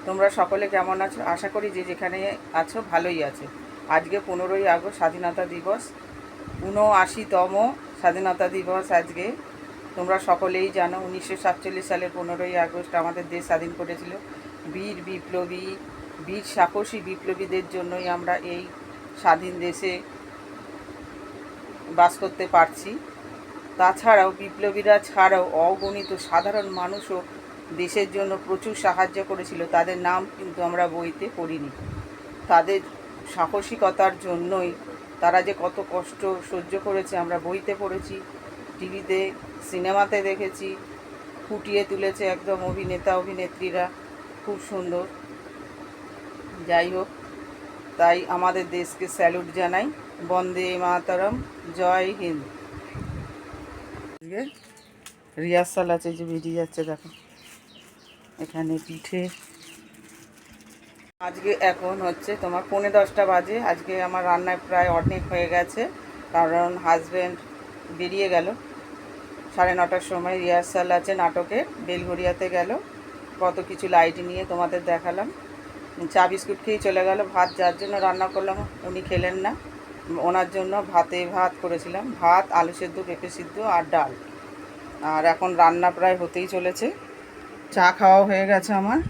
তোমরা সকলে কেমন আছো? আশা করি যে যেখানে আছো ভালোই আছো। আজকে 15ই আগস্ট স্বাধীনতা দিবস, ৭৯তম স্বাধীনতা দিবস। আজকে তোমরা সকলেই জানো 1947 সালের 15ই আগস্ট আমাদের দেশ স্বাধীন করেছিল। বীর বিপ্লবী, বীর সাহসী বিপ্লবীদের জন্যই আমরা এই স্বাধীন দেশে বাস করতে পারছি। তাছাড়াও বিপ্লবীরা ছাড়াও অগণিত সাধারণ মানুষও দেশের জন্য প্রচুর সাহায্য করেছিল, তাদের নাম কিন্তু আমরা বইতে পড়িনি। তাদের সাহসিকতার জন্যই তারা যে কত কষ্ট সহ্য করেছে আমরা বইতে পড়েছি, টিভিতে সিনেমাতে দেখেছি, ফুটিয়ে তুলেছে একদম অভিনেতা অভিনেত্রীরা, খুব সুন্দর। যাই হোক, তাই আমাদের দেশকে স্যালুট জানাই। বন্দে মাতরম, জয় হিন্দ। রিহার্সাল আছে, যে বেরিয়ে যাচ্ছে দেখো এখানে পিঠে। আজকে এখন হচ্ছে তোমার 10:45 বাজে। আজকে আমার রান্নায় প্রায় অনেক হয়ে গেছে, কারণ হাজব্যান্ড বেরিয়ে গেল 9:30টার সময়। রিহার্সাল আছে নাটকের, বেলঘরিয়াতে গেল। কত কিছু লাইট নিয়ে তোমাদের দেখালাম। চা বিস্কুট খেয়েই চলে গেল। ভাত যার জন্য রান্না করলাম উনি খেলেন না, ওনার জন্য ভাত করেছিলাম, ভাত, আলু সেদ্ধ, পেঁপে সিদ্ধ আর ডাল। আর এখন রান্না প্রায় হতেই চলেছে। চা খাওয়া হয়ে গেছে আমার।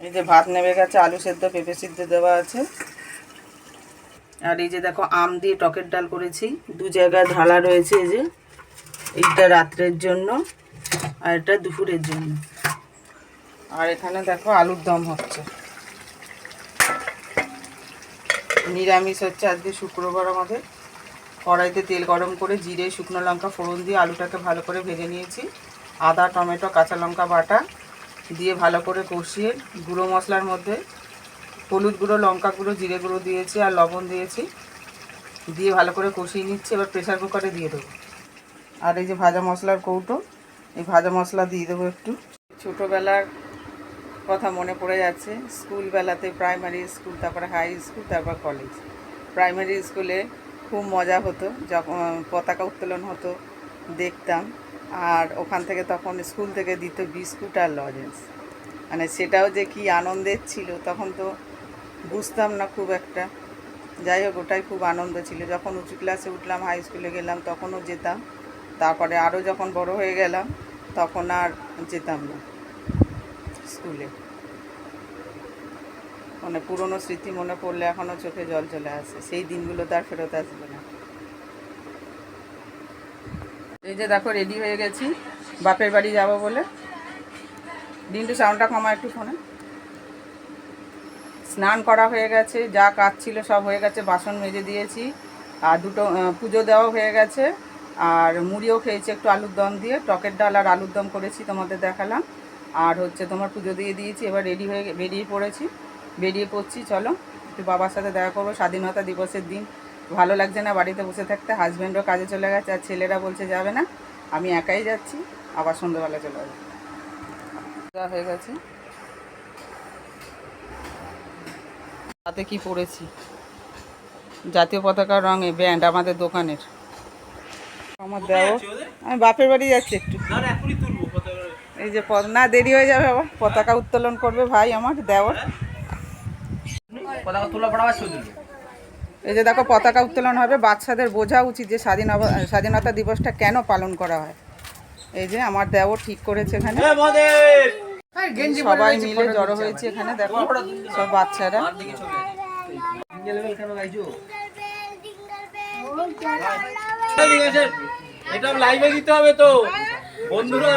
এই যে ভাত নেমে গেছে, আলু সেদ্ধ, পেঁপে সিদ্ধ দেওয়া আছে। আর এই যে দেখো আম দিয়ে টকের ডাল করেছি, 2 জায়গায় ঢালা রয়েছে। এই যে এইটা রাত্রের জন্য আর এটা দুপুরের জন্য। আর এখানে দেখো আলুর দম হচ্ছে, নিরামিষ হচ্ছে আজকে, শুক্রবার আমাদের। কড়াইতে তেল গরম করে জিরে শুকনো লঙ্কা ফোড়ন দিয়ে আলুটাকে ভালো করে ভেজে নিয়েছি। আদা টমেটো কাঁচা লঙ্কা বাটা দিয়ে ভালো করে কষিয়ে গুঁড়ো মশলার মধ্যে হলুদ গুঁড়ো, লঙ্কা গুঁড়ো, জিরে গুঁড়ো দিয়েছি আর লবণ দিয়েছি, দিয়ে ভালো করে কষিয়ে নিচ্ছি। এবার প্রেসার কুকারে দিয়ে দেবো। আর এই যে ভাজা মশলার কৌটো, এই ভাজা মশলা দিয়ে দেবো একটু। ছোটোবেলার কথা মনে পড়ে যাচ্ছে। স্কুলবেলাতে, প্রাইমারি স্কুল, তারপরে হাই স্কুল, তারপর কলেজ। প্রাইমারি স্কুলে খুব মজা হতো, যখন পতাকা উত্তোলন হতো দেখতাম। আর ওখান থেকে তখন স্কুল থেকে দিত বিস্কুট আর লজেন্স, মানে সেটাও যে কি আনন্দের ছিল তখন তো বুঝতাম না খুব একটা। যাই হোক, ওটাই খুব আনন্দ ছিল। যখন উঁচু ক্লাসে উঠলাম, হাই স্কুলে গেলাম, তখনও যেতাম। তারপরে আরও যখন বড় হয়ে গেলাম তখন আর যেতাম না স্কুলে। মানে পুরনো স্মৃতি মনে পড়লে এখনও চোখে জল চলে আসে। সেই দিনগুলো তো আর ফেরত আসবে না। এই যে দেখো রেডি হয়ে গেছি বাপের বাড়ি যাব বলে। ডিন্টু সাউন্ডটা কমা একটু ফোনে। স্নান করা হয়ে গেছে, যা কাজ ছিল সব হয়ে গেছে, বাসন মেজে দিয়েছি, আর দুটো পুজো দেওয়াও হয়ে গেছে। আর মুড়িও খেয়েছি একটু আলুর দম দিয়ে, টকের ডাল আর আলুর দম করেছি, তোমাদের দেখালাম। আর হচ্ছে তোমার পুজো দিয়ে দিয়েছি। এবার রেডি হয়ে বেরিয়ে পড়ছি। চলো একটু বাবার সাথে দেখা করবো। স্বাধীনতা দিবসের দিন ভালো লাগছে না বাড়িতে বসে থাকতে। হাজব্যান্ডও কাজে চলে গেছে, আর ছেলেরা বলছে যাবে না, আমি একাই যাচ্ছি। আবার সন্ধ্যাবেলা চলে যাবো। হয়ে গেছে। হাতে কি পরেছি, জাতীয় পতাকার রঙে ব্যান্ড আমাদের দোকানের। আমার দেও, আমি বাপের বাড়ি যাচ্ছি একটু। এই যে না দেরি হয়ে যাবে, আবার পতাকা উত্তোলন করবে ভাই আমার দেওর। এই যে দেখো পতাকা উত্তোলন হবে। বাচ্চাদের বোঝা উচিত যে স্বাধীনতা দিবসটা কেন পালন করা হয়। এই যে আমার দেওর ঠিক করেছে এখানে, সবাই মিলে জড়ো হয়েছে এখানে। দেখো সব বাচ্চারা। এটা লাইভে দিতে হবে তো বন্ধুরা।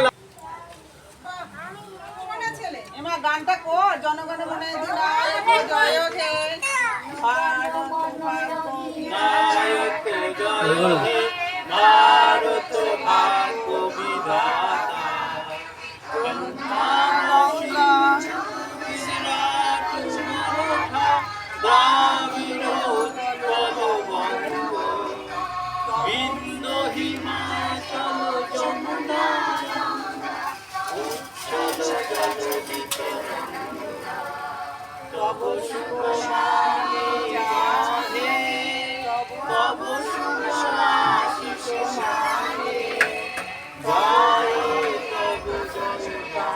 গানটা কর, জনগণ মনে জয় হে ভারত ভাগ্য বিধাতা, দ্রাবিড় উৎকল বঙ্গ, বিন্দু হিমাচল যমুনা, উচ্ছল জলধি তরঙ্গা, তব শুভ নামে জানে, তব শুভ আশিস মানে, জয় তব জনতা,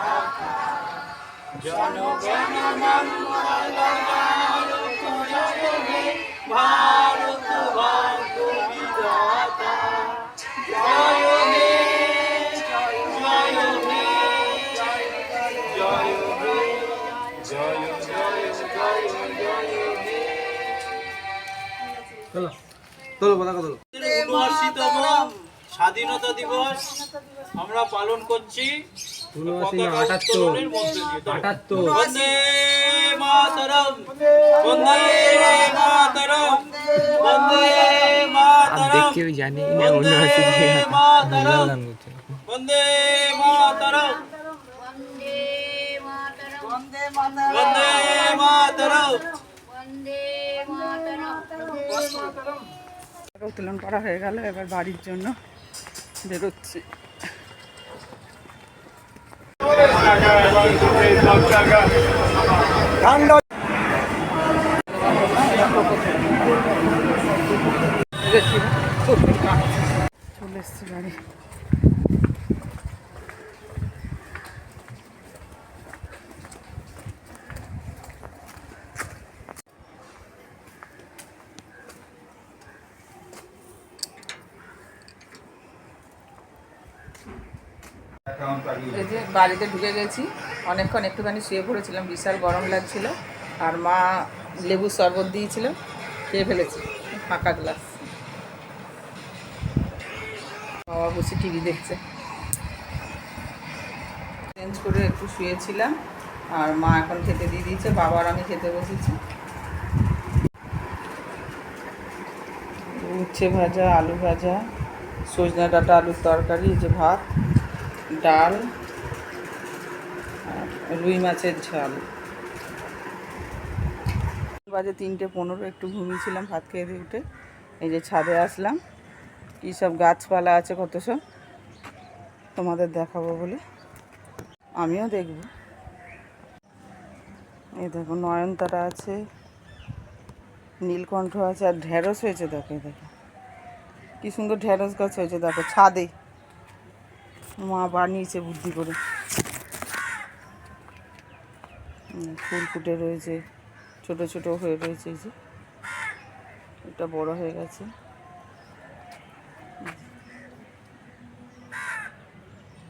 জয় জনগণ মঙ্গল জয় হে ভারত ভাগ্য বিধাতা জয় হে জয় হে জয় হে জয় জয় জয় জয় হে। তোলো পতাকা তোলো। ৭৯তম স্বাধীনতা দিবস আমরা পালন করছি পতাকা উত্তোলনের মধ্যে দিয়ে। বন্দে মাতরম বন্দে মাতরম বন্দে মাতরম বন্দে মাতরম বন্দে মাতরম বন্দে মাতরম। উত্তোলন করা হয়ে গেল, এবার বাড়ির জন্য বেরোচ্ছি। চলে এসছি বাড়ি। এই যে বাড়িতে ঢুকে গেছি, অনেকক্ষণ একটুখানি শুয়ে পড়েছিলাম, বিশাল গরম লাগছিল। আর মা লেবুর শরবত দিয়েছিল, খেয়ে ফেলেছি ফাঁকা গ্লাস। বাবা বসে টিভি দেখছে। চেঞ্জ করে একটু শুয়েছিলাম, আর মা এখন খেতে দিয়ে দিয়েছে, বাবা আর আমি খেতে বসেছি। উচ্ছে ভাজা, আলু ভাজা, সজনা ডাঁটা আলুর তরকারি, এই যে ভাত, ডাল আর রুই মাছের ঝাল। বাজে 3:15, একটু ঘুমিয়েছিলাম ভাত খেয়ে দিয়ে উঠে। এই যে ছাদে আসলাম, কী সব গাছপালা আছে কত সব, তোমাদের দেখাবো বলে, আমিও দেখব। এই দেখো নয়নতারা আছে, নীলকণ্ঠ আছে, আর ঢেঁড়স হয়েছে। দেখো এই দেখো কী সুন্দর ঢেঁড়স গাছ হয়েছে, দেখো ছাদে মা বানিয়েছে বুদ্ধি করে। ফুল ফুটে রয়েছে, ছোট ছোট হয়ে রয়েছে। এই যে এটা বড় হয়ে গেছে।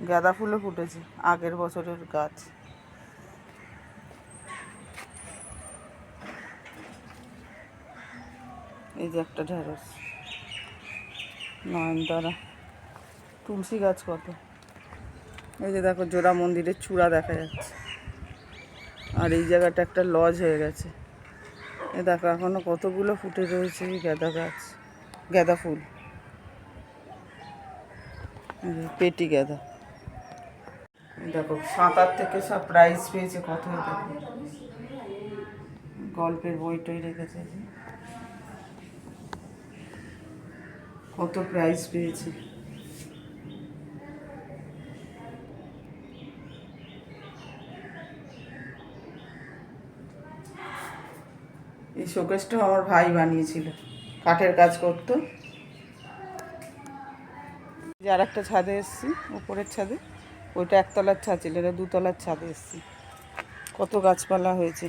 গাঁদা ফুলও ফুটেছে, আগের বছরের গাছ। এই যে একটা ঢেঁড়স, নয়নতারা, তুলসী গাছ কত। এই যে দেখো জোড়া মন্দিরের চূড়া দেখা যাচ্ছে। আর এই জায়গাটা একটা লজ হয়ে গেছে। এ দেখো এখনো কতগুলো ফুটে রয়েছে গাঁদা গাছ, গাঁদা ফুল, পেটি গাঁদা। দেখো 7-8 থেকে সব প্রাইজ পেয়েছে কত। দেখো গল্পের বই টই রেখেছে, কত প্রাইজ পেয়েছে। এই শোকেসটাও আমার ভাই বানিয়েছিল, কাঠের কাজ করতো। যে আর একটা ছাদে এসেছি, উপরের ছাদে, ওইটা একতলার ছাদ ছিল, এটা 2তলার ছাদে এসেছি। কত গাছপালা হয়েছে।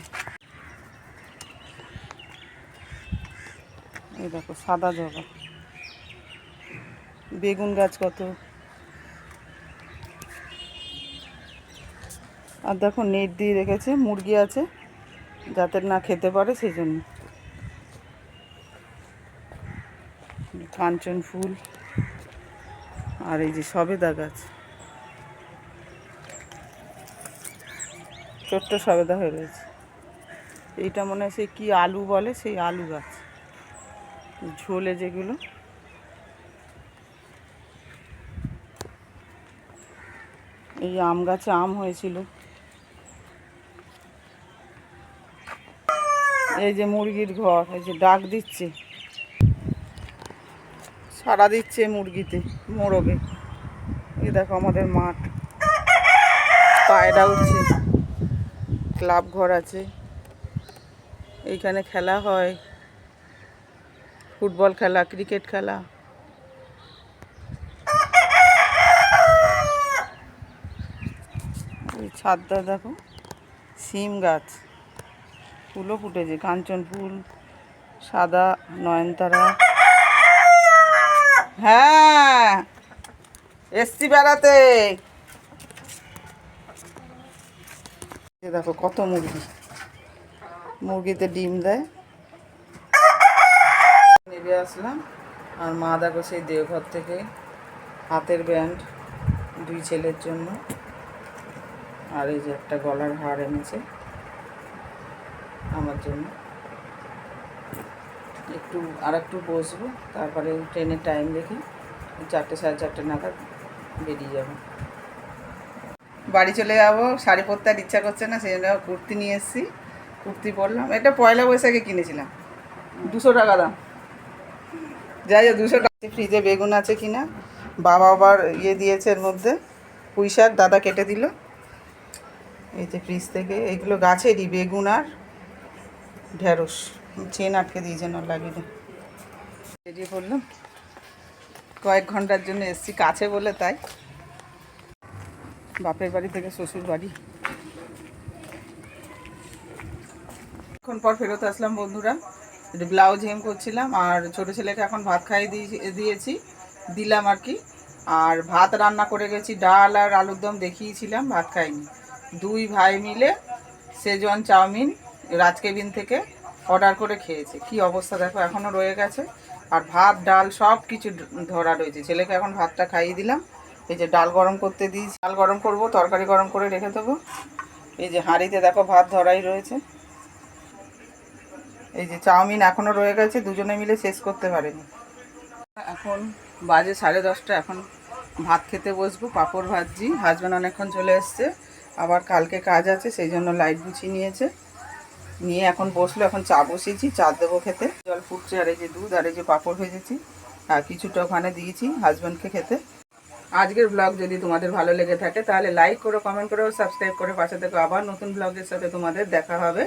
এই দেখো সাদা জবা, বেগুন গাছ কত। আর দেখো নেট দিয়ে রেখেছে, মুরগি আছে যাতে না খেতে পারে সেই জন্য। কাঞ্চন ফুল, আর এই যে সবেদা গাছ, ছোট্ট সবেদা হয়ে রয়েছে। এইটা মনে হয় সেই কী আলু বলে, সেই আলু গাছ, ঝোলে যেগুলো। এই আম গাছে আম হয়েছিল। এই যে মুরগির ঘর, এই যে ডাক দিচ্ছে, সাড়া দিচ্ছে মুরগিতে, মোরগে। এই দেখো আমাদের মাঠ, পায়রা উঠছে, ক্লাব ঘর আছে, এইখানে খেলা হয়, ফুটবল খেলা, ক্রিকেট খেলা। ওই ছাদটা দেখো সিম গাছ, ফুলও ফুটেছে, কাঞ্চন ফুল, সাদা নয়নতারা। হ্যাঁ, এসছি বেড়াতে। দেখো কত মুরগি, মুরগিতে ডিম দেয়। নেবে আসলাম। আর মা দেখো সেই দেওঘর থেকে হাতের ব্যান্ড 2 ছেলের জন্য, আর এই যে একটা গলার হার এনেছে আমার জন্য। একটু বসবো, তারপরে ট্রেনের টাইম দেখে 4টে 4:30 নাগাদ বেরিয়ে যাব। বাড়ি চলে যাবো, শাড়ি পরতে আর ইচ্ছা করছে না, সেই জন্য কুর্তি নিয়ে এসেছি। কুর্তি পরলাম, এটা পয়লা বৈশাখে কিনেছিলাম, 200 টাকা দাম। যাই হোক, 200 টাকা। ফ্রিজে বেগুন আছে কিনা, বাবা আবার দিয়েছে এর মধ্যে, পুঁই শাক দাদা কেটে দিল এই যে ফ্রিজ থেকে। এগুলো গাছেরই বেগুন আর ঢেঁড়স, চেন আটকে দিয়েছে, না লাগিয়ে। বেরিয়ে পড়লাম, কয়েক ঘন্টার জন্য এসছি, কাছে বলে তাই। বাপের বাড়ি থেকে শ্বশুর বাড়ি। এখন পর ফেরত আসলাম বন্ধুরা, একটু ব্লাউজ হেম করছিলাম। আর ছোটো ছেলেকে এখন ভাত খাইয়ে দিলাম আর কি। আর ভাত রান্না করে গেছি, ডাল আর আলুর দম দেখিয়েছিলাম, ভাত খাইনি। 2 ভাই মিলে সেজওয়ান চাউমিন রাজকেবিন থেকে অর্ডার করে খেয়েছে। কি অবস্থা দেখো, এখনও রয়ে গেছে। আর ভাত ডাল সব কিছু ধরা রয়েছে। ছেলেকে এখন ভাতটা খাইয়ে দিলাম। এই যে ডাল গরম করতে দিয়েছি, ডাল গরম করব, তরকারি গরম করে রেখে দেবো। এই যে হাঁড়িতে দেখো ভাত ধরাই রয়েছে। এই যে চাউমিন এখনও রয়ে গেছে, দুজনে মিলে শেষ করতে পারেনি। এখন বাজে 10:30, এখন ভাত খেতে বসবো। পাঁপড় ভাজছি, হাজব্যান্ড অনেকক্ষণ চলে এসছে, আবার কালকে কাজ আছে, সেই জন্য লাইট গুছিয়ে নিয়েছে। নিয়ে এখন বসলো, এখন চা বসিয়েছি, চা দেবো খেতে। জল ফুটছে, আর এই যে দুধ, আর এই যে পাঁপড় ভেজেছি, আর কিছুটা ওখানে দিয়েছি হাজব্যান্ডকে খেতে। আজকের ব্লগ যদি তোমাদের ভালো লেগে থাকে তাহলে লাইক করো, কমেন্ট করো, সাবস্ক্রাইব করে পাশে থেকো। আবার নতুন ব্লগের সাথে তোমাদের দেখা হবে।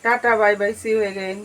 Tata, bye bye, see you again.